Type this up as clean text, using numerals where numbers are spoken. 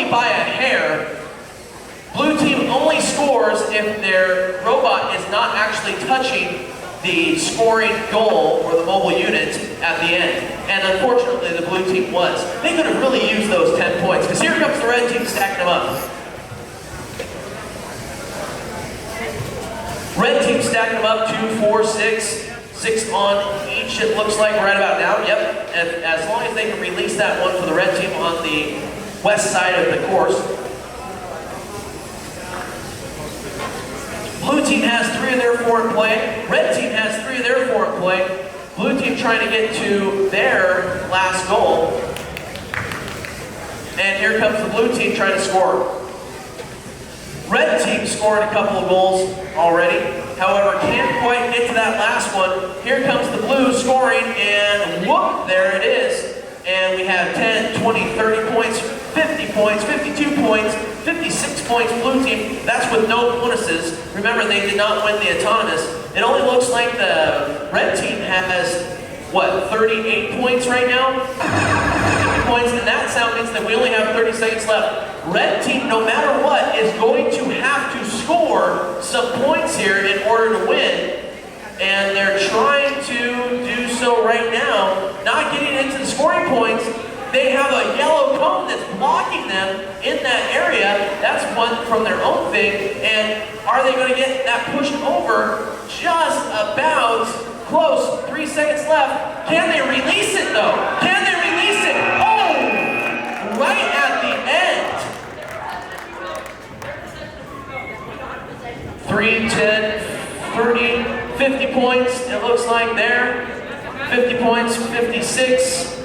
only by a hair. Blue team only scores if their robot is not actually touching the scoring goal or the mobile unit at the end. And unfortunately, the blue team was. They could have really used those 10 points, because here comes the red team stacking them up. Red team stacking them up, 2, 4, 6. 6 on each, it looks like, right about now. Yep, and as long as they can release that one for the red team on the west side of the course. Blue team has 3 of their 4 in play. Red team has 3 of their 4 in play. Blue team trying to get to their last goal. And here comes the blue team trying to score. Red team scored a couple of goals already. However, can't quite get to that last one. Here comes the blue scoring, and whoop, there it is. And we have 10, 20, 30 points, 50 points, 52 points, 56 points blue team. That's with no bonuses. Remember, they did not win the autonomous. It only looks like the red team has, what, 38 points right now? 50 points, and that sound means that we only have 30 seconds left. Red team, no matter what, is going to have to score some points here in order to win. And they're trying to do so right now, not getting into the scoring points. They have a yellow cone that's blocking them in that area. That's one from their own thing. And are they going to get that pushed over? Just about close. 3 seconds left. Can they release it though? Can they release it? Oh! Right at the end. 3, 10, 30, 50 points, it looks like there. 50 points, 56.